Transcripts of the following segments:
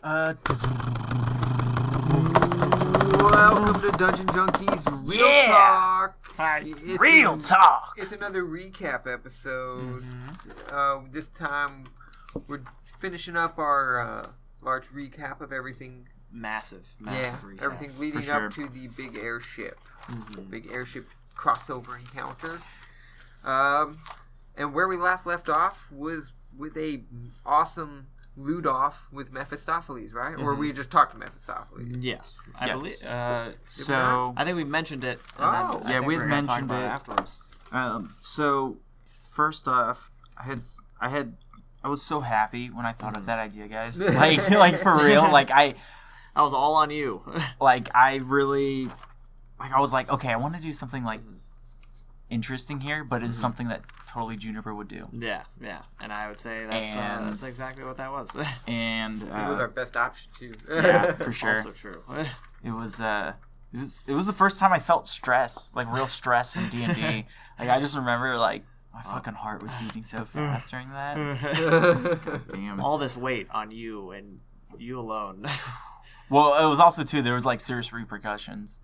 Welcome to Dungeon Junkies Real Talk. Real Talk. It's another recap episode. This time we're finishing up our large recap of everything. Massive recap. Everything leading up to the big airship. Big airship crossover encounter. And where we last left off was with a awesome loot off with Mephistopheles, right? Or we just talked to Mephistopheles? Yes. I believe. So I think we mentioned it. we mentioned it afterwards. So first off, I was so happy when I thought of that idea, guys. Like for real. I was all on you. I was like, okay, I want to do something interesting here, but it's something that totally Juniper would do. Yeah. And I would say that's exactly what that was. And it was our best option too. Yeah, for sure. Also true. It was the first time I felt stress, real stress in D&D. I just remember my fucking heart was beating so fast during that. God damn. All this weight on you and you alone. Well, it was also too, there was serious repercussions.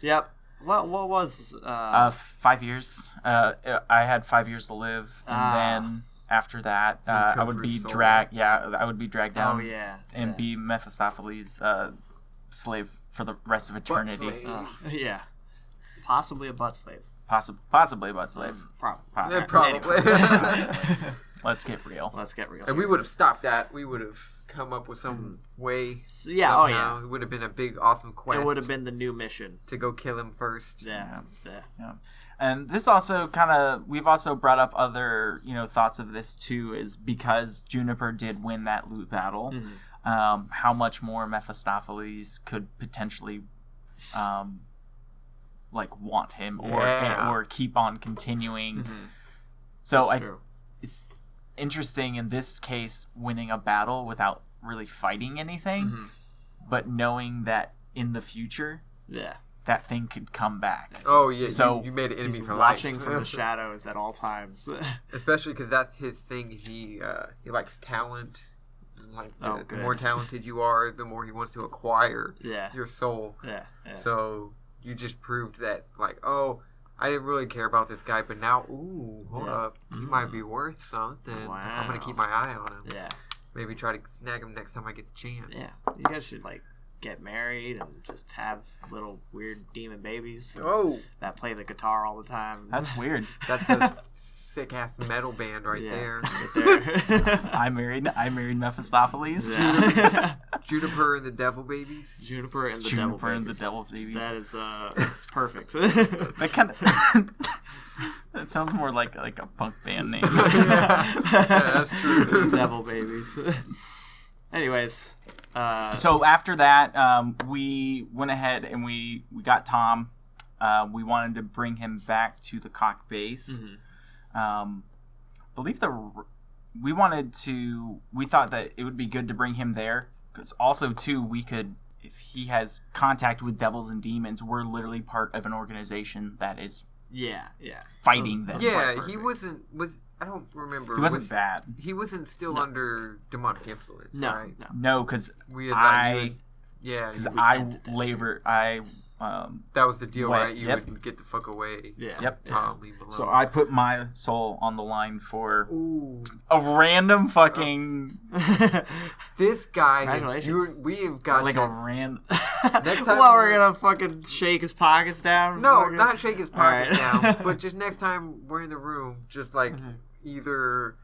Yep. What was 5 years. I had 5 years to live, and then after that, I would be dragged. Yeah, I would be dragged down. Oh yeah. And be Mephistopheles' slave for the rest of eternity. Yeah. Possibly a butt slave. Possibly a butt slave. Probably. Probably. Let's get real. And we would have stopped that. We would have come up with some way. Yeah. Somehow. It would have been a big, awesome quest. It would have been the new mission to go kill him first. Yeah. And this also we've also brought up other, thoughts of this too, is because Juniper did win that loot battle, how much more Mephistopheles could potentially, want him or keep on continuing. So it's interesting in this case, winning a battle without really fighting anything, but knowing that in the future, that thing could come back. Oh yeah, so you made an enemy for watching life. from the shadows at all times. Especially because that's his thing. He likes talent. The more talented you are, the more he wants to acquire your soul. Yeah. So you just proved that, I didn't really care about this guy, but now, hold up, he might be worth something. Wow. I'm gonna keep my eye on him. Yeah. Maybe try to snag him next time I get the chance. Yeah. You guys should get married and just have little weird demon babies. That play the guitar all the time. That's weird. That's a sick ass metal band right there. I married Mephistopheles. Yeah. Juniper and the Devil Babies. Juniper and the Devil Babies. That is perfect. That kind of that sounds more like a punk band name. Yeah, that's true. Devil Babies. Anyways. So after that, we went ahead and we got Tom. We wanted to bring him back to the Cock base. We thought that it would be good to bring him there because also too we could, if he has contact with devils and demons, we're literally part of an organization that is fighting them. Yeah, he I don't remember. He wasn't bad. He wasn't still under demonic influence, right? No, because that was the deal, right? You would get the fuck away. Yeah. Yep. Leave alone. So I put my soul on the line for a random fucking. This guy. Congratulations. We have got a random. Next time, we're gonna fucking shake his pockets down. No, not shake his pockets down. But just next time we're in the room, just either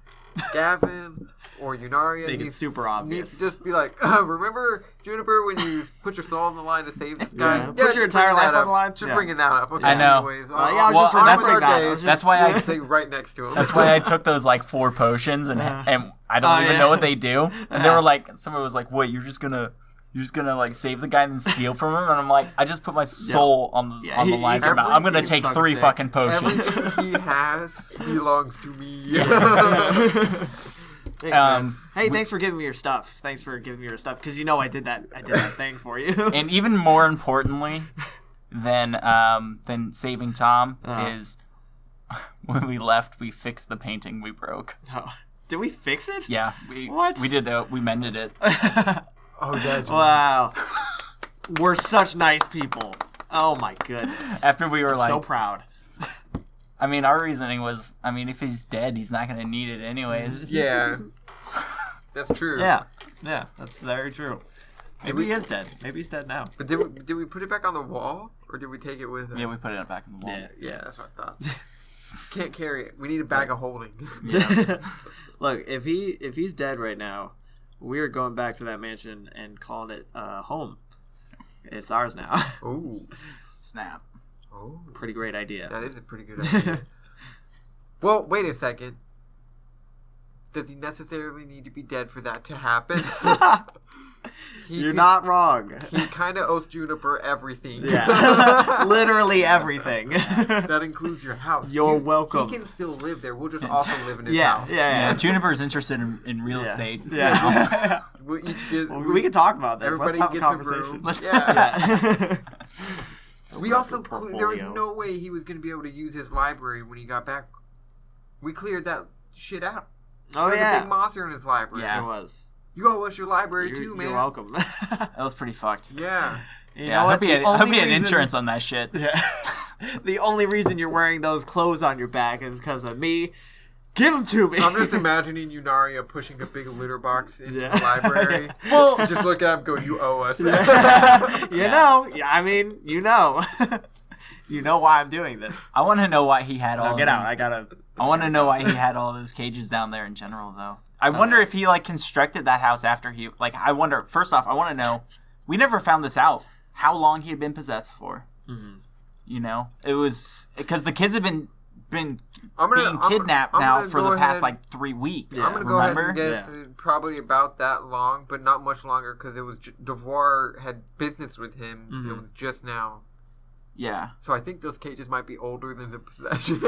Gavin or Yunaria it's super obvious. Needs to just be remember Juniper when you put your soul on the line to save this guy? Yeah, put your entire life on the line. Just bringing that up. Okay, I know. Anyways, that's why I stay right next to him. That's why I took those 4 potions and I don't even know what they do. And they were somebody was like, "Wait, you're just gonna save the guy and then steal from him?" And I'm like, "I just put my soul on the line for him. I'm gonna take 3 fucking potions." Everything he has belongs to me. Thanks, hey, thanks for giving me your stuff. Because I did that thing for you. And even more importantly than saving Tom is when we left, we fixed the painting we broke. Oh. Did we fix it? Yeah. We did that. We mended it. Wow. We're such nice people. Oh my goodness. After we were so proud. I mean, our reasoning was, if he's dead, he's not going to need it anyways. Yeah. That's true. Yeah, that's very true. Maybe he is dead. Maybe he's dead now. But did we put it back on the wall, or did we take it with us? Yeah, we put it back on the wall. Yeah, that's what I thought. Can't carry it. We need a bag of holding. Yeah. Look, if he's dead right now, we're going back to that mansion and calling it home. It's ours now. Ooh. Snap. Oh. Pretty great idea. That is a pretty good idea. Well, wait a second. Does he necessarily need to be dead for that to happen? You're not wrong. He kind of owes Juniper everything. Yeah. Literally everything. That includes your house. You're welcome. He can still live there. We'll just also live in his house. Yeah. Juniper's interested in real estate. Yeah. We'll each get... we can talk about this. Everybody Let's have gets a conversation. Yeah. We also... There was no way he was going to be able to use his library when he got back. We cleared that shit out. Oh, There's a big monster in his library. Yeah, it was. You all watch your library too, man. You're welcome. That was pretty fucked. Yeah. You know what? I hope he had insurance on that shit. Yeah. The only reason you're wearing those clothes on your back is because of me. Give them to me. I'm just imagining Yunaria pushing a big litter box into the library. Well, just look at him, go, you owe us. You know. Yeah, I mean, you know. You know why I'm doing this. I want to know why he had all. Get out! I gotta. I want to know why he had all those cages down there in general, though. I wonder if he constructed that house after he I wonder. First off, I want to know. We never found this out. How long he had been possessed for? Mm-hmm. You know, it was because the kids have been being kidnapped now for the past 3 weeks. I'm gonna go ahead and guess probably about that long, but not much longer because it was Devoir had business with him. Mm-hmm. It was just now. Yeah. So I think those cages might be older than the possession.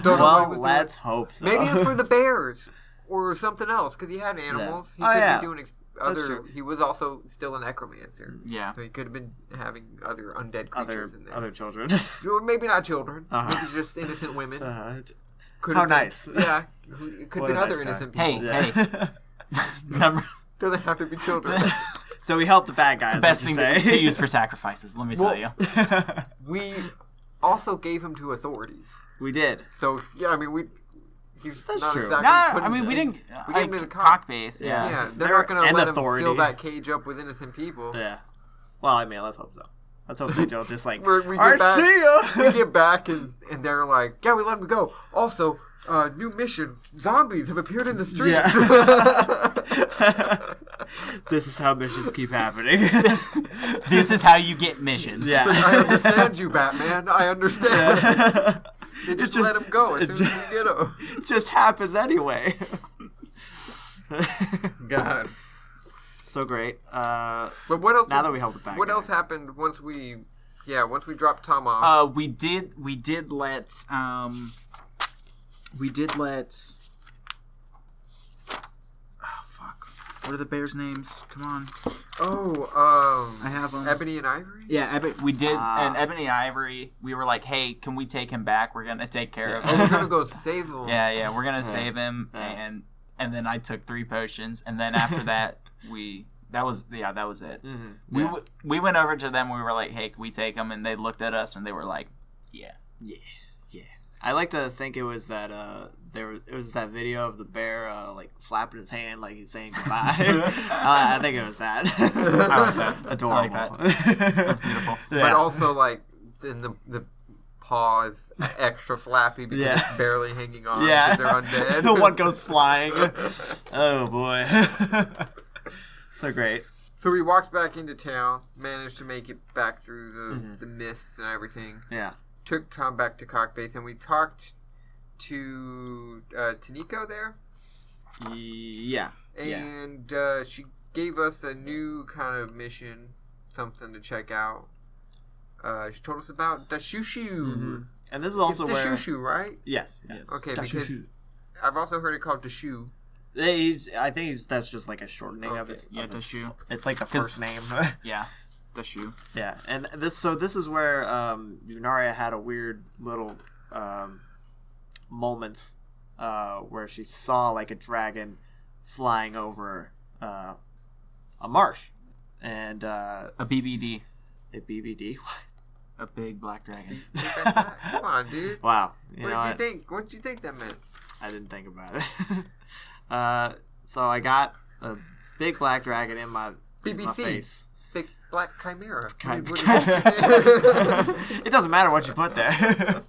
Well, let's hope so. Maybe it's for the bears or something else because he had animals. He could be doing other. He was also still a necromancer. Yeah. So he could have been having other undead creatures in there. Other children. Or maybe not children. Maybe just innocent women. How nice. Yeah. It could be other innocent people. Hey. Number. Doesn't have to be children. So we help the bad guys. It's the best thing to use for sacrifices, let me tell you. We also gave him to authorities. We did. So, yeah, I mean, That's true. Exactly we didn't. We gave him to the cock base. Yeah. They're not going to let him fill that cage up with innocent people. Yeah. Well, I mean, let's hope so. Let's hope they'll just see ya! We get back and they're like, yeah, we let him go. Also, new mission. Zombies have appeared in the streets. Yeah. This is how missions keep happening. This is how you get missions. Yeah. I understand you, Batman. I understand. Yeah. They just let him go as soon as you get him. It just happens anyway. God. So great. But what else? Now that we helped the back. What else happened once we dropped Tom off? We did let. Oh fuck! What are the bears' names? Come on. Oh, I have them. Ebony and Ivory. Yeah, we did. And Ebony and Ivory, we were like, hey, can we take him back? We're gonna take care of him. Oh, we're gonna go save him. Yeah, we're gonna save him, and then I took 3 potions, and then after that that was it. Mm-hmm. We went over to them. We were like, hey, can we take him? And they looked at us and they were like, yeah. I like to think it was that it was that video of the bear flapping his hand like he's saying goodbye. I think it was that. I like that. Adorable. I like that. That's beautiful. Yeah. But also then the paw is extra flappy because it's barely hanging on because they're undead. The one goes flying. Oh boy. So great. So we walked back into town, managed to make it back through the mists and everything. Yeah. Took Tom back to Cock Base, and we talked to Taniko there. Yeah. And she gave us a new kind of mission, something to check out. She told us about Dashushu. Mm-hmm. And this is also it's Dashushu, right? Yes. Okay, because I've also heard it called Dashu. I think that's just like a shortening of it. Yeah, Dashu. It's like the first name. Yeah. Dashu. Yeah, and this is where Yunaria had a weird little moment where she saw like a dragon flying over a marsh, and a BBD. A BBD? A big black dragon. Come on, dude. Wow. What did you think that meant? I didn't think about it. So I got a big black dragon in my face. Big black chimera. It doesn't matter what you put there.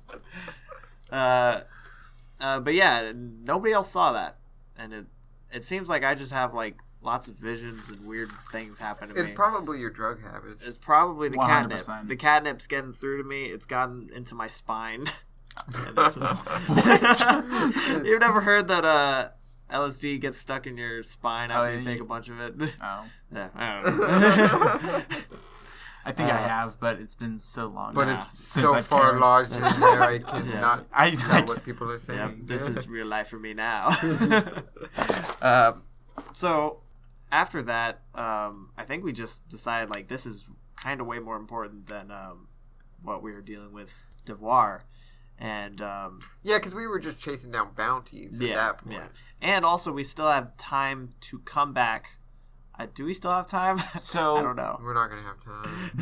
But yeah, nobody else saw that, and it seems like I just have like lots of visions and weird things happen to me. It's probably your drug habits. It's probably the 100%. catnip. The catnip's getting through to me. It's gotten into my spine. You've never heard that LSD gets stuck in your spine after you take a bunch of it? Oh. Yeah, I don't know. I think I have, but it's been so long. But it's so far lodged in there, I cannot know what people are saying. Yeah, this is real life for me now. So after that, I think we just decided like this is kind of way more important than what we were dealing with Devoir. And yeah, because we were just chasing down bounties at that point. Yeah. And also, we still have time to come back. Do we still have time? So I don't know. We're not gonna have time.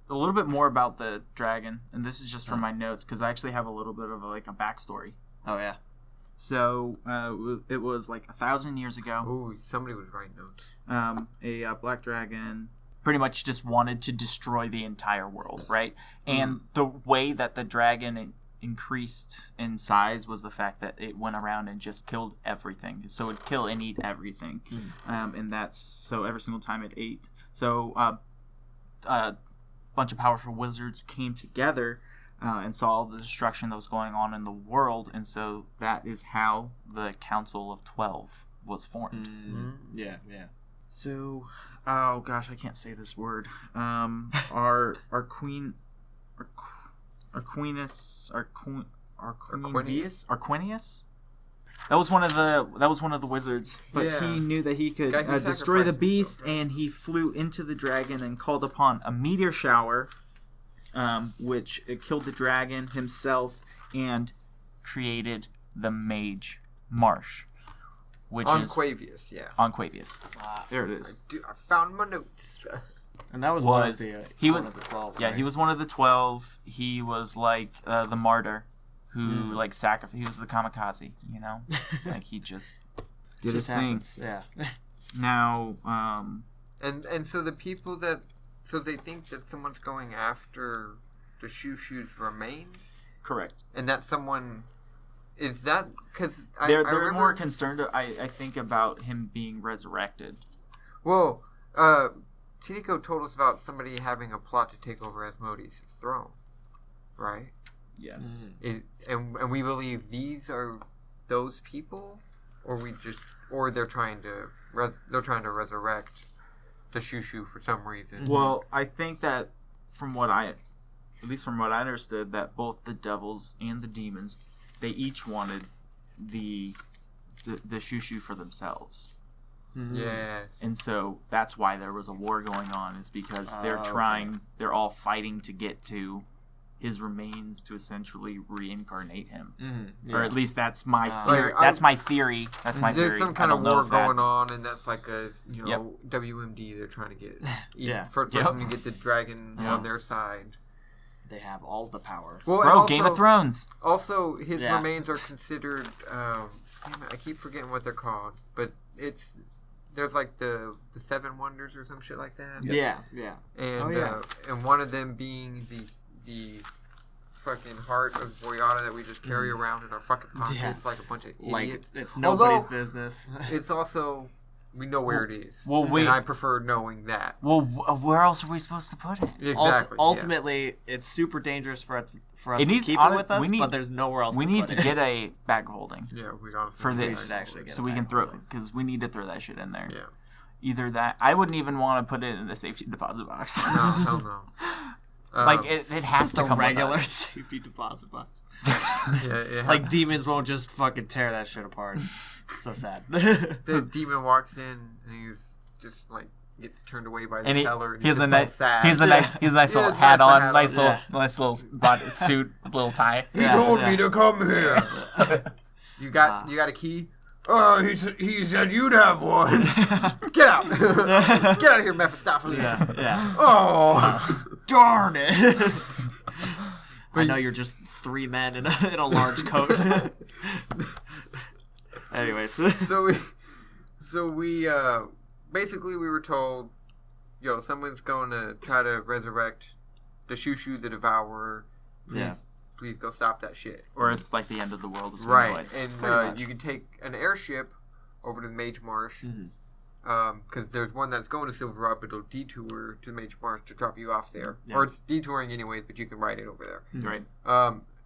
A little bit more about the dragon, and this is just from my notes because I actually have a little bit of a backstory. Oh yeah. So it was like 1,000 years ago. Ooh, somebody was writing notes. A black dragon pretty much just wanted to destroy the entire world, right? And the way that the dragon increased in size was the fact that it went around and just killed everything. So it'd kill and eat everything. And that's so every single time it ate. So a bunch of powerful wizards came together and saw all the destruction that was going on in the world. And so that is how the Council of 12 was formed. Yeah. So, oh gosh, I can't say this word. Our queen, Arquinius. That was one of the wizards, but he knew that he could destroy the beast, and he flew into the dragon and called upon a meteor shower, which killed the dragon himself and created the Mage Marsh. Which on is Quavius, yeah. On Quavius. There it is. I found my notes. And that was one of the 12. Yeah, right? He was one of the 12. He was like the martyr who like sacrificed. He was the kamikaze, you know? Like he just did his thing. Yeah. Now, and so the people so they think that someone's going after the Shushu's remains? Correct. And that someone... Is that because they're more concerned? I think about him being resurrected. Well, Tiniko told us about somebody having a plot to take over Asmodeus' throne, right? Yes. And we believe these are those people, or they're trying to resurrect the Shushu for some reason. Well, I think that from what I understood, that both the devils and the demons, they each wanted the Shushu for themselves. Yes. And so that's why there was a war going on, is because they're all fighting to get to his remains to essentially reincarnate him. Or at least that's my theory. That's my theory. There's some kind of war going on, and that's like a WMD. They're trying to get first person to get the dragon on their side. They have all the power. Well, also, Game of Thrones. Also, his remains are considered. I keep forgetting what they're called, but there's like the 7 wonders or some shit like that. Yeah. And and one of them being the fucking heart of Boyata that we just carry around in our fucking pockets like a bunch of idiots. Like it's nobody's business. It's also. We know where it is. Well, and I prefer knowing that. Well, where else are we supposed to put it? Exactly. Ultimately, it's super dangerous for us to keep it with us, but there's nowhere else to put it. We need to get a bag of holding. Yeah, we got for this, so we can throw it, because we need to throw that shit in there. Yeah. Either that, I wouldn't even want to put it in a safety deposit box. No, hell no. Like it has to come regular with us. Safety deposit box. Like demons won't just fucking tear that shit apart. So sad. The demon walks in and he's just like gets turned away by the teller. He has a nice little hat on, nice little body suit, little tie. He told me to come here. You got a key? Oh, he said you'd have one. Get out. Get out of here, Mephistopheles. Yeah. Oh. Darn it. I know you're just 3 men in a large coat. Anyways. So we basically we were told, yo, someone's going to try to resurrect the Shushu the Devourer. Please go stop that shit. Or it's like the end of the world. As Right, and you can take an airship over to Mage Marsh, because there's one that's going to Silver Rock, but it'll detour to Mage Marsh to drop you off there. Yeah. Or it's detouring anyways, but you can ride it over there. Right.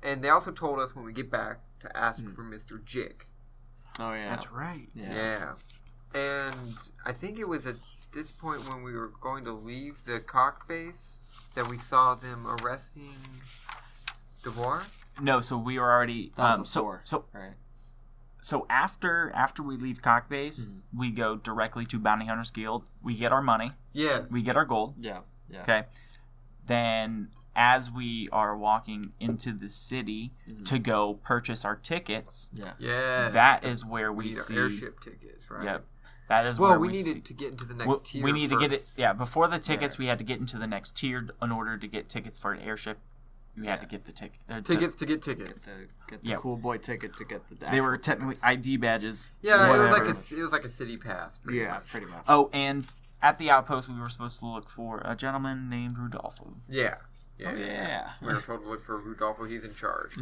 And they also told us when we get back to ask for Mr. Jick. Oh, yeah. That's right. Yeah. And I think it was at this point when we were going to leave the cock base that we saw them arresting Devoir? No, so we were already so after we leave Cock Base, we go directly to Bounty Hunters Guild. We get our money. Yeah. We get our gold. Yeah. Okay. Then as we are walking into the city to go purchase our tickets, that is where we see airship tickets, right? Yep. That is where we needed to get into the next tier. We need to get it. Yeah, before the tickets, we had to get into the next tier in order to get tickets for an airship. We had to get the tickets to get tickets. Get the cool boy ticket to get the. They were technically ID badges. Yeah, it was like a city pass. Pretty much. Oh, and at the outpost, we were supposed to look for a gentleman named Rudolfo. Yeah. We were told to look for Rudolfo. He's in charge.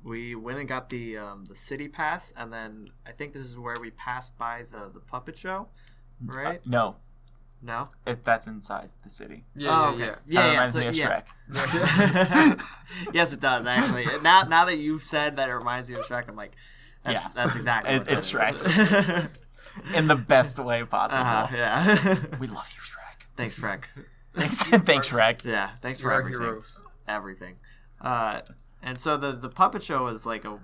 We went and got the city pass, and then I think this is where we passed by the puppet show, right? No. No? That's inside the city. Yeah. Reminds me of Shrek. Yes, it does, actually. Now that you've said that it reminds me of Shrek, I'm like, that's exactly what it's Shrek. In the best way possible. Yeah. We love you, Shrek. Thanks, Shrek. Thanks, Shrek. Yeah, thanks for everything. Heroes. Everything. And so the puppet show is like a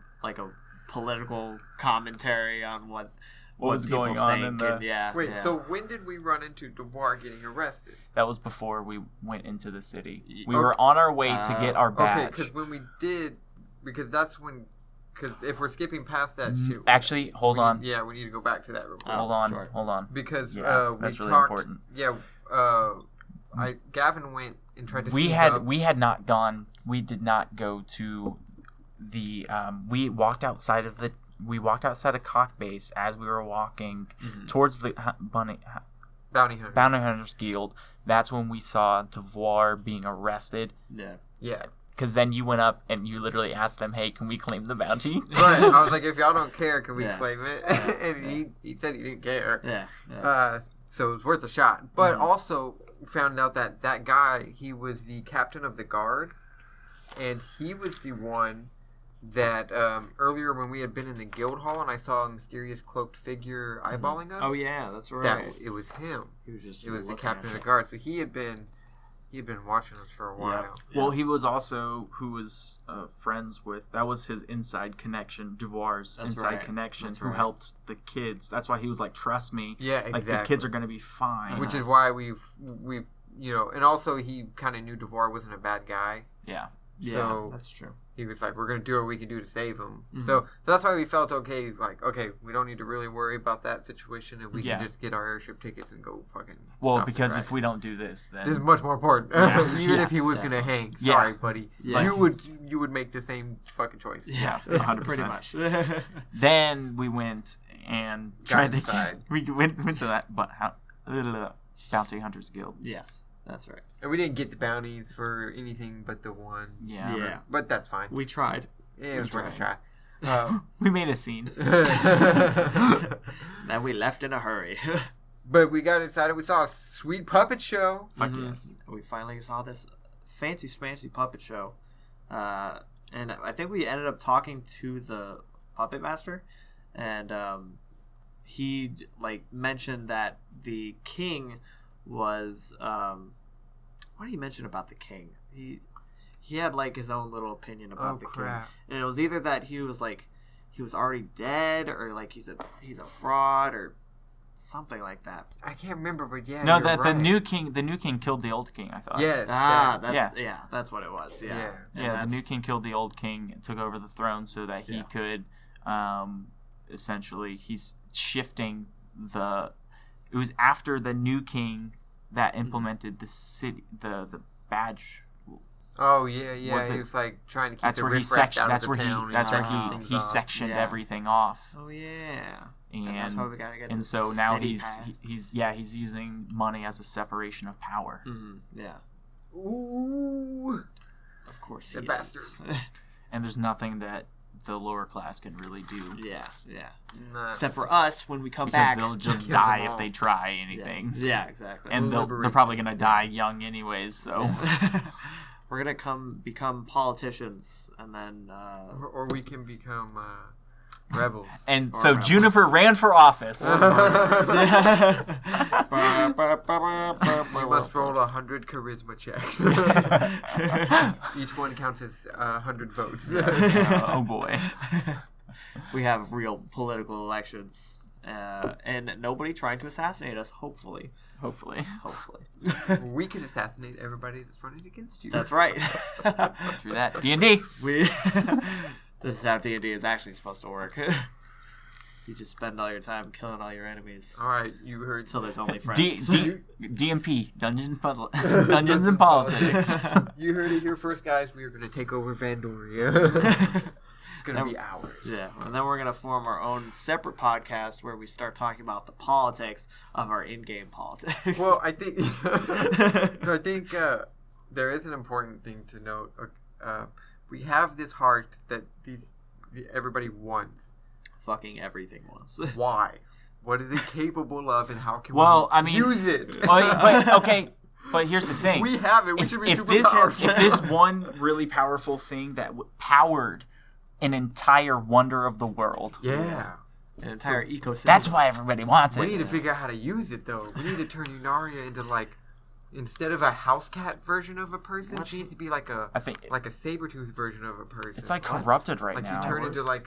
political commentary on what was going on in the... So when did we run into Devoir getting arrested? That was before we went into the city. We were on our way to get our badge. Okay, because when we did... Because that's when... Because if we're skipping past that shit... Actually, hold on. Yeah, we need to go back to that real quick. Hold on. Because that's we really talked... important. Yeah, Gavin went and tried to... We had not gone... We did not go to the... We walked outside of Cock Base as we were walking towards the Bounty Hunters Guild. That's when we saw Devoir being arrested. Yeah. Because then you went up and you literally asked them, "Hey, can we claim the bounty?" Right. I was like, "If y'all don't care, can we claim it?" And he said he didn't care. Yeah. So it was worth a shot. But also found out that guy, he was the captain of the guard, and he was the one that earlier when we had been in the guild hall and I saw a mysterious cloaked figure eyeballing us. Oh yeah, that's right. It was him. He was just. It was the captain of the guard. So he had been watching us for a while. Yep. Well, he was also who was friends with. That was his inside connection, Devoir's connection, who helped the kids. That's why he was like, "Trust me. Yeah, exactly. Like the kids are going to be fine." Which is why we and also he kind of knew Devoir wasn't a bad guy. Yeah. So that's true. He was like, we're going to do what we can do to save him. So that's why we felt okay, like, okay, we don't need to really worry about that situation, and we can just get our airship tickets and go fucking... Well, because if we don't do this, then... This is much more important. Even if he was going to hang. Sorry, buddy. Yeah. You would make the same fucking choice. Yeah, 100%. Pretty much. Then we went and tried to... We went to that Bounty Hunters Guild. Yes. That's right. And we didn't get the bounties for anything but the one. Yeah. But that's fine. We tried. Yeah, it was worth a shot. We made a scene. Then we left in a hurry. But we got inside and we saw a sweet puppet show. Fuck yes. We finally saw this fancy smancy puppet show. And I think we ended up talking to the puppet master. And he mentioned that the king... was what did he mention about the king? He had his own little opinion about the king, and it was either that he was already dead, or he's a fraud, or something like that. I can't remember, but yeah. No, that the new king killed the old king. I thought. Yes. That's what it was. Yeah. The new king killed the old king and took over the throne so that he could Essentially, he's shifting it was after the new king that implemented the city, the badge. Oh yeah. He was like trying to keep that's the where he riffraff out that's of where the he town. that's where and he sectioned everything off. Oh yeah. And that's why we gotta get. And so now he's using money as a separation of power. Mm-hmm. Yeah. Ooh. Of course he the is. bastard. And there's nothing that the lower class can really do. Yeah. Nah. Except for us when we come Because back. they'll just Kill die them if all. they try anything. Yeah, exactly. And they're probably gonna die young anyways. So we're gonna become politicians, and then or we can become rebels. and Or so rebels. Juniper ran for office. We must roll 100 charisma checks. Each one counts as 100 votes. Oh boy. we have real political elections, and nobody trying to assassinate us. Hopefully. We could assassinate everybody that's running against you. That's right. Through that D&D. This is how D&D is actually supposed to work. You just spend all your time killing all your enemies All right, you heard. until there's only friends. DMP, Dungeons and Politics. You heard it here first, guys. We are going to take over Vandoria. It's going to be ours. Yeah, and then we're going to form our own separate podcast where we start talking about the politics of our in-game politics. Well, I think there is an important thing to note. We have this heart that everybody wants. Fucking everything was. Why? What is it capable of, and how can we use it? But here's the thing. We have it. We should be if super this powerful. if this one really powerful thing that powered an entire wonder of the world. Yeah. An entire ecosystem. That's why everybody wants We it. need to figure out how to use it, though. We need to turn Yunaria into, like, instead of a house cat version of a person, she needs to be like a saber-toothed version of a person. It's like corrupted right like now. you turn into like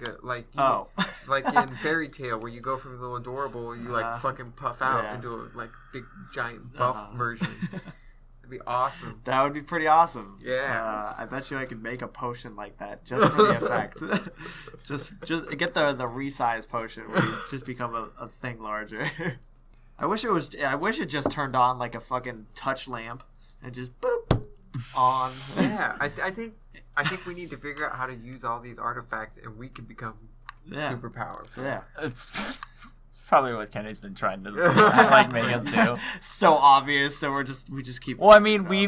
like in Fairy Tale where you go from a little adorable, you like fucking puff out into a like big giant buff version. That'd be awesome. That would be pretty awesome. Yeah. I bet you I could make a potion like that just for the effect. just get the resize potion where you just become a thing larger. I wish it just turned on like a fucking touch lamp and just boop on. Yeah, I think we need to figure out how to use all these artifacts, and we can become super powerful. Yeah, it's probably what Kenny's been trying to like make us do. So obvious, so we just keep. Well, I mean, we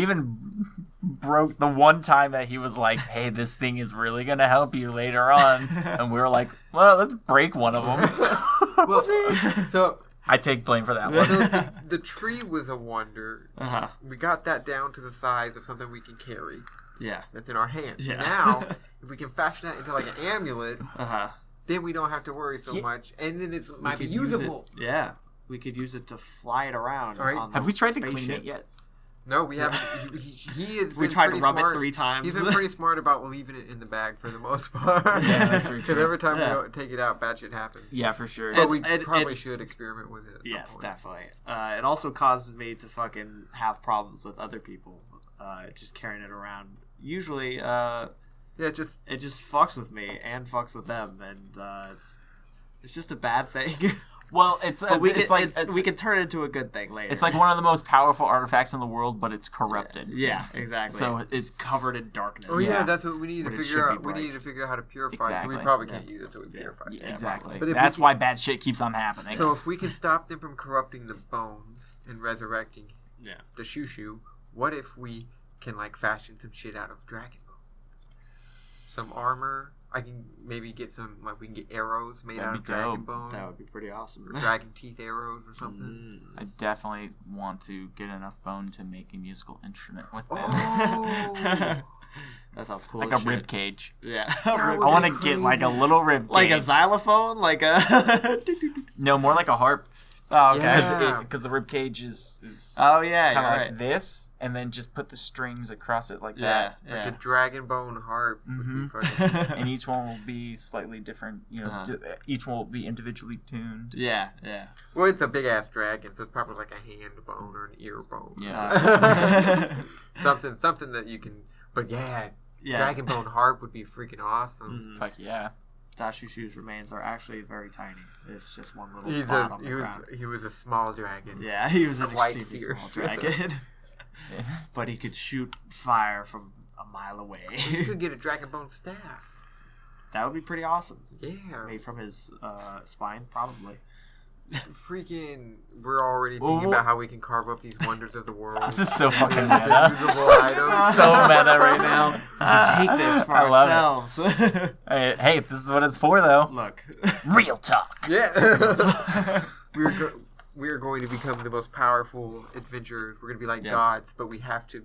even broke the one time that he was like, "Hey, this thing is really gonna help you later on," and we were like, "Well, let's break one of them." Well, so. I take blame for that one. So the tree was a wonder. Uh-huh. We got that down to the size of something we can carry. Yeah. That's in our hands. Yeah. Now, if we can fashion that into like an amulet, Uh-huh. then we don't have to worry so much. And then it might be usable. Yeah. We could use it to fly it around. All right. On Have the we tried to spaceship. clean it yet? No, we haven't. He is. We tried to rub it 3 times. He's been pretty smart about leaving it in the bag for the most part. Yeah, that's very true. Because every time we go take it out, bad shit happens. Yeah, for sure. But we probably should experiment with it. At some Yes, point. definitely. It also causes me to fucking have problems with other people. Just carrying it around. Usually, it just fucks with me and fucks with them, and it's just a bad thing. Well, we can turn it into a good thing later. It's like one of the most powerful artifacts in the world, but it's corrupted. Yeah, exactly. So it's covered in darkness. Oh yeah, that's what we need to When it figure should out. be We bright. need to figure out how to purify it. So Exactly. we probably can't use it until we purify it. Yeah, exactly. But if that's we why bad shit keeps on happening. So if we can stop them from corrupting the bones and resurrecting the Shushu, what if we can like fashion some shit out of dragon bone? Some armor. I can maybe get some we can get arrows made out of dragon bone. That would be pretty awesome. Dragon teeth arrows or something. I definitely want to get enough bone to make a musical instrument with that. Oh. That sounds cool. Like as a rib shit. cage. Yeah. I want to get like a little rib cage. Like a xylophone? Like a... No, more like a harp. Oh, okay. Yeah. Because the rib cage is Oh, yeah, kind you're of like right. this, and then just put the strings across it like Yeah, Like a dragon bone harp. Would be fucking- that. And each one will be slightly different. You know, each one will be individually tuned. yeah. Well, it's a big ass dragon, so it's probably like a hand bone or an ear bone. Yeah. something that you can. But yeah, dragon bone harp would be freaking awesome. Fuck yeah. Dashushu's remains are actually very tiny. It's just one little spot on the ground. He was a small dragon. Yeah, he was an Quite extremely fierce. small dragon. But he could shoot fire from a mile away. You could get a dragon bone staff. That would be pretty awesome. Yeah. Made from his spine, probably. Freaking, we're already thinking about how we can carve up these wonders of the world. This is so fucking meta. Usable This items. is so meta right now. We take this for I love ourselves. Hey, this is what it's for, though. Look. Real talk. Yeah. we are going to become the most powerful adventurers. We're going to be like gods, but we have to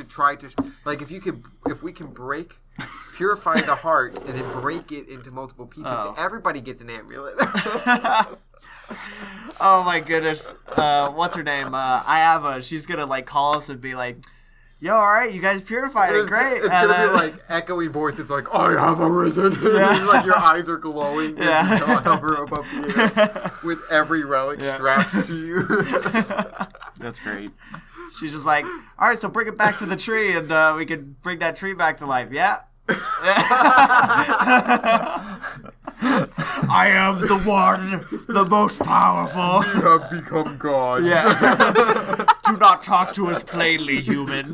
try to, like, if we can purify the heart and then break it into multiple pieces, everybody gets an amulet. Oh my goodness. What's her name? Ayava. She's gonna like call us and be like, yo, alright, you guys purified it, great. It's gonna be like echoing voices like, I have arisen. Like your eyes are glowing. Yeah. And you hover above the air with every relic strapped to you. That's great. She's just like, alright, so bring it back to the tree and we can bring that tree back to life, yeah? I am the one, the most powerful. You have become gods. Yeah. Do not talk to us plainly, human.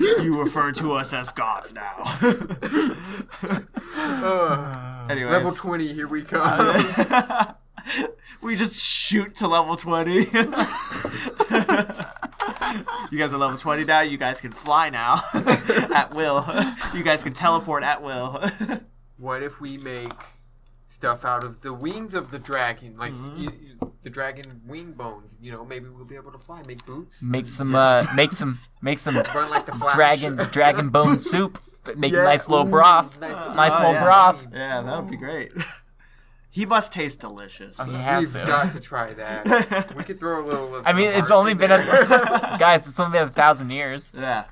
You refer to us as gods now. Anyways. Level 20, here we come. We just shoot to level 20. You guys are level 20 now. You guys can fly now. At will. You guys can teleport at will. What if we make stuff out of the wings of the dragon? Like, the dragon wing bones. You know, maybe we'll be able to fly. Make boots. Make some Run like the Flash. dragon bone soup. Make a nice little broth. Nice little broth. Yeah, that would be great. He must taste delicious. He has We've to. got to try that. We could throw a little. I mean, it's only been guys. It's only been 1,000 years. Yeah.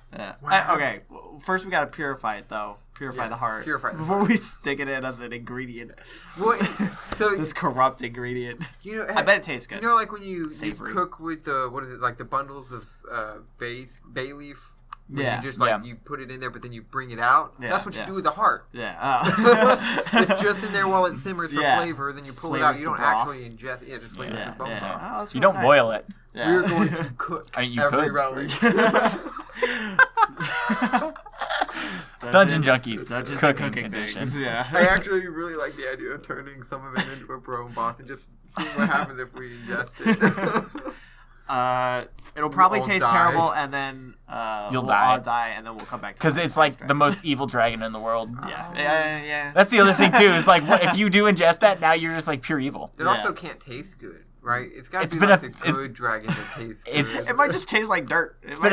Wow. Okay, first we gotta purify it though. Purify the heart. Purify the before we stick it in as an ingredient. What? So This corrupt ingredient. you know, I bet it tastes good. You know, like when you Savory. cook with the like the bundles of bay leaf. When Yeah. You just you put it in there, but then you bring it out. Yeah, That's what you yeah. do with the heart. Yeah. It's just in there while it simmers for Yeah. flavor. Then you pull it Flavors out. You the don't broth. actually ingest it. Yeah, just flavors Yeah. the bone Yeah. broth. Oh, that's You real don't nice. boil it. Yeah. We're going to cook I mean, you every could. relic. Dungeon Junkies. Dungeons Cooking and cooking edition. things. Yeah. I actually really like the idea of turning some of it into a Brome boss and just seeing what happens if we ingest it. It'll probably We'll all taste die. terrible, and then You'll we'll all die, and then we'll come back to Because life it's like next the time. most evil dragon in the world. Yeah. That's the other thing too. Is like, if you do ingest that, now you're just like pure evil. It also can't taste good, right? It's got It's to be been like a- the good dragon that tastes good. it's- It might just taste like dirt. It's been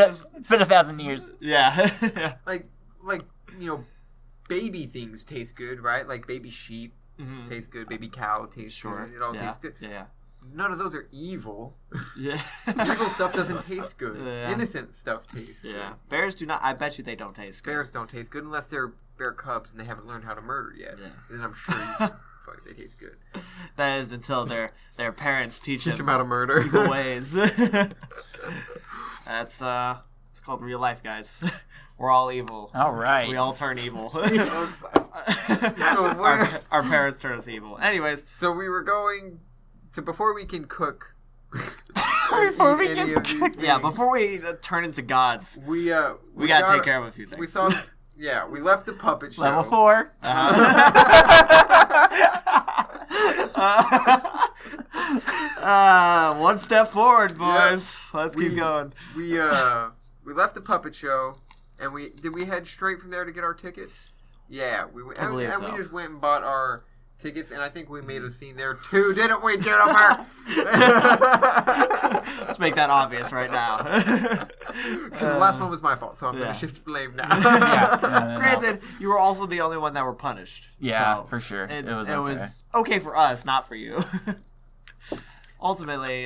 1,000 years. Yeah. like you know, baby things taste good, right? Like baby sheep taste good, baby cow tastes good. It all tastes good. Yeah. None of those are evil. Yeah. Evil stuff doesn't taste good. Yeah. Innocent stuff tastes good. Yeah. Bears do not. I bet you they don't taste good. Bears don't taste good unless they're bear cubs and they haven't learned how to murder yet. Yeah. Then I'm sure fuck, they taste good. That is until their parents teach Teach them them how to murder. evil ways. That's it's called real life, guys. We're all evil. All right. We all turn evil. where- our parents turn us evil. Anyways, So we were going to before we can cook. Before we can cook. yeah, before we turn into gods, we gotta take care of a few things. We saw. Yeah, we left the puppet show. Level 4. One step forward, boys. Let's keep going. We left the puppet show, and did we head straight from there to get our tickets? Yeah, we went, I believe and so. we just went and bought our tickets, and I think we made a scene there too, didn't we, Jennifer? Let's make that obvious right now. Because the last one was my fault, so I'm Yeah. gonna shift blame now. Yeah. No. Granted, you were also the only one that were punished. Yeah, so for sure. It, It was it okay. was okay for us, not for you. Ultimately,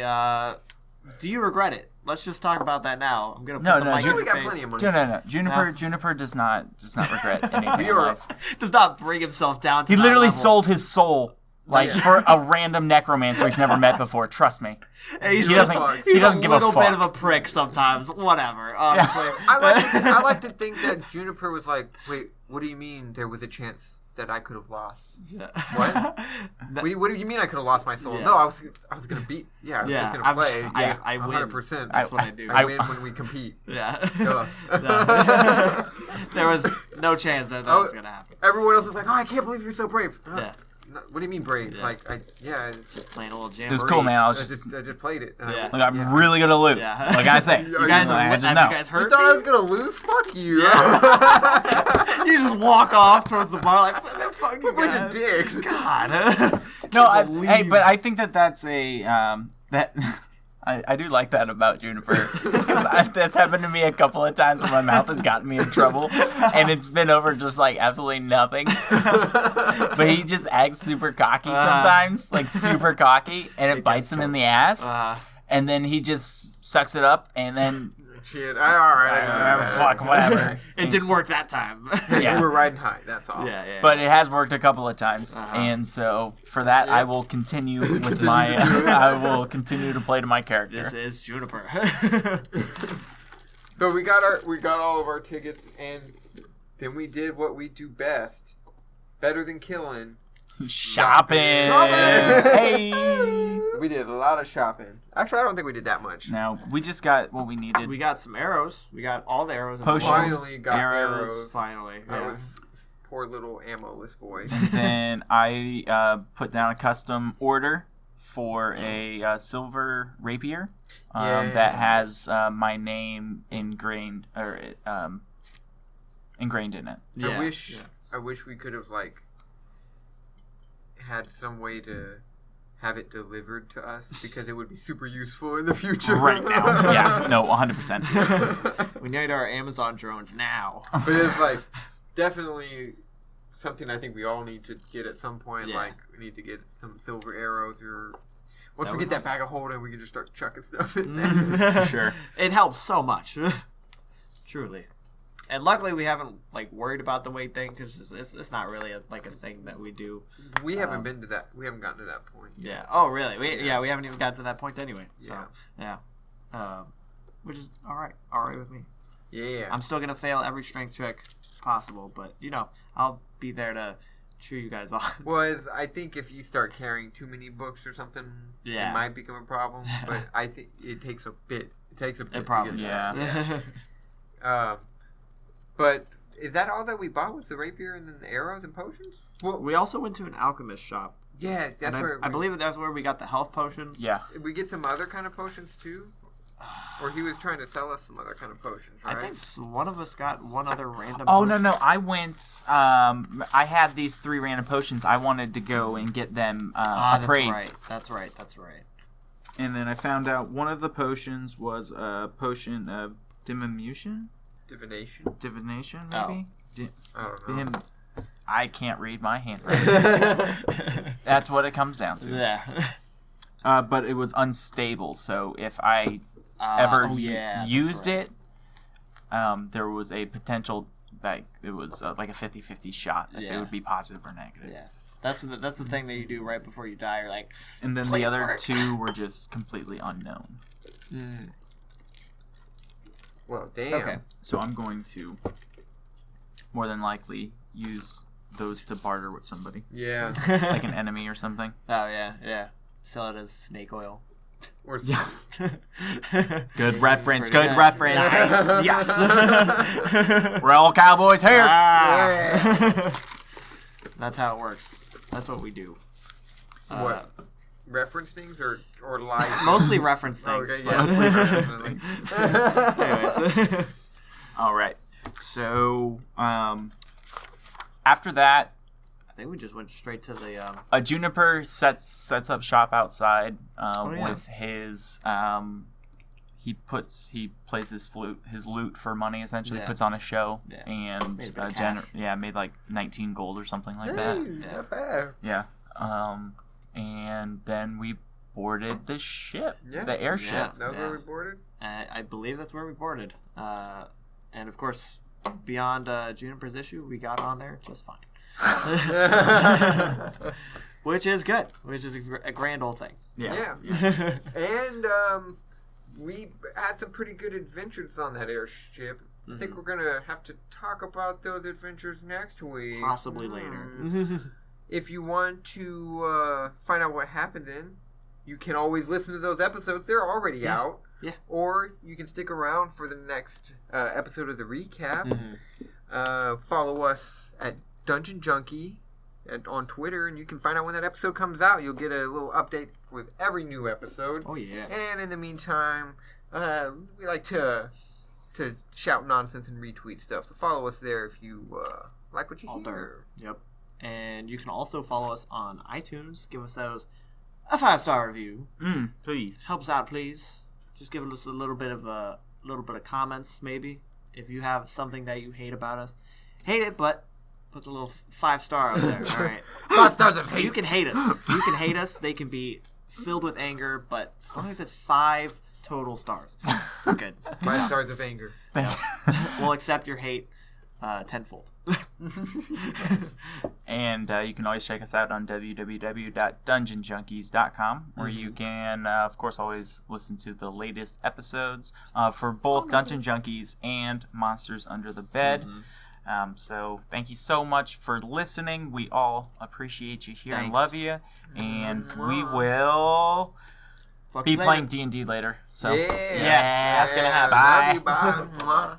do you regret it? Let's just talk about that now. I'm gonna put No, the no, mic you- in we your got face. plenty of money. No. Juniper No. Juniper does not regret anything in You're- life. Does not bring himself down to He that literally level. sold his soul for a random necromancer he's never met before. Trust me. He's He just- doesn't- he's he doesn't a give a little bit fuck. of a prick sometimes. Whatever, honestly. I like to think that Juniper was like, wait, what do you mean there was a chance that I could have lost. Yeah. What? What do you mean I could have lost my soul? Yeah. No, I was gonna beat. Yeah, I was just gonna play. Yeah, I win. 100%. That's what I do. I win when we compete. Yeah. Duh. There was no chance that was gonna happen. Everyone else was like, "Oh, I can't believe you're so brave." Yeah. What do you mean brave? Yeah. Like, just Playing a little jamboree. It was cool, man. I just played it. And Yeah. Like, I'm really gonna lose. Yeah. Like I say, You guys, I have just know. you guys You heard thought me? I was gonna lose? Fuck you! Yeah. You just walk off towards the bar like, fuck you Bunch guys. of dicks. God. No, believe- but I think that's a that I do like that about Juniper. 'Cause that's happened to me a couple of times where my mouth has gotten me in trouble, and it's been over just like absolutely nothing. But he just acts super cocky sometimes, like super cocky, and it bites him in the ass. And then he just sucks it up, and then Shit. All right. fuck, whatever. It didn't work that time. Yeah. We're riding high. That's all. Yeah. But it has worked a couple of times, and so for that, I will continue with my. I will continue to play to my character. This is Juniper. So we got all of our tickets, and then we did what we do best, better than killing. Shopping. Hey. We did a lot of shopping. Actually, I don't think we did that much. Now we just got what we needed. We got some arrows. We got all the arrows. In Potions. the Finally got arrows. Finally. I Yeah. was poor little ammo-less boy. Then I put down a custom order for a silver rapier that has my name ingrained ingrained in it. Yeah. I wish we could have had some way to have it delivered to us, because it would be super useful in the future. Right now. Yeah, no, 100%. We need our Amazon drones now. But it's definitely something I think we all need to get at some point. Yeah. We need to get some silver arrows, or once That we would get that bag of holding, we can just start chucking stuff in there. Sure. It helps so much. Truly. And luckily we haven't worried about the weight thing, because it's not really a thing that we do. We haven't been to that. We haven't gotten to that point. Yeah. Oh, really? We haven't even gotten to that point anyway. So, Yeah. which is all right with me. Yeah. I'm still gonna fail every strength check possible, but I'll be there to cheer you guys on. Well, I think if you start carrying too many books or something, Yeah. it might become a problem. But I think it takes a bit. It takes a bit. It probably to get does. Yeah. But is that all that we bought? Was the rapier and then the arrows and potions? Well, we also went to an alchemist shop. Yes, that's And where I believe that's where we got the health potions. Yeah. we get some other kind of potions too. Or he was trying to sell us some other kind of potions, right? I think one of us got one other random. Oh, potion. no. I went. I had these 3 random potions. I wanted to go and get them appraised. That's right. And then I found out one of the potions was a potion of diminution? Divination. Divination, Oh. maybe? I don't know. I can't read my handwriting. That's what it comes down to. Yeah. But it was unstable, so if I ever used it, there was a potential that it was like a 50-50 shot if it would be positive or negative. Yeah. That's the thing that you do right before you die. You're like, And then the other 2 were just completely unknown. Well, damn. okay. So I'm going to more than likely use those to barter with somebody, Yeah. like an enemy or something. Oh yeah. Sell it as snake oil. Or Good reference. Pretty Good good. reference. Yes. We're all cowboys here. Ah. That's how it works. That's what we do. What? Reference things or live? Mostly reference things. Okay, but- yeah. Mostly reference things. Anyways. All right. So after that, I think we just went straight to the. Juniper sets up shop outside yeah. with his. He plays his lute for money essentially. Yeah. Puts on a show Yeah. and Made a bit of cash. made like 19 gold or something like Hey, that. not bad. Yeah. And then we boarded the ship, Yeah. the airship. Yeah. That was where we boarded? I believe that's where we boarded. And of course, beyond Juniper's issue, we got on there just fine. Which is good. Which is a grand old thing. Yeah. Yeah. And we had some pretty good adventures on that airship. I think we're gonna have to talk about those adventures next week. Possibly later. If you want to find out what happened then, you can always listen to those episodes. They're already out. Yeah. Or you can stick around for the next episode of the recap. Follow us at Dungeon Junkie on Twitter, and you can find out when that episode comes out. You'll get a little update with every new episode. Oh, yeah. And in the meantime, we like to shout nonsense and retweet stuff. So follow us there if you like what you hear. Yep. And you can also follow us on iTunes. Give us a 5-star review. Please help us out, please. Just give us a little bit of comments, maybe. If you have something that you hate about us, hate it, but put the little 5-star up there. All right, 5 stars of hate. You can hate us. You can hate us. They can be filled with anger, but as long as it's 5 total stars, we're good. 5 stars of anger. Yeah. We'll accept your hate tenfold. Yes. And you can always check us out on www.dungeonjunkies.com, where you can, of course, always listen to the latest episodes for both Dungeon Junkies and Monsters Under the Bed. So thank you so much for listening. We all appreciate you here and love you. And we will be playing D&D later. So yeah, that's going to happen. Bye. Love you, bye.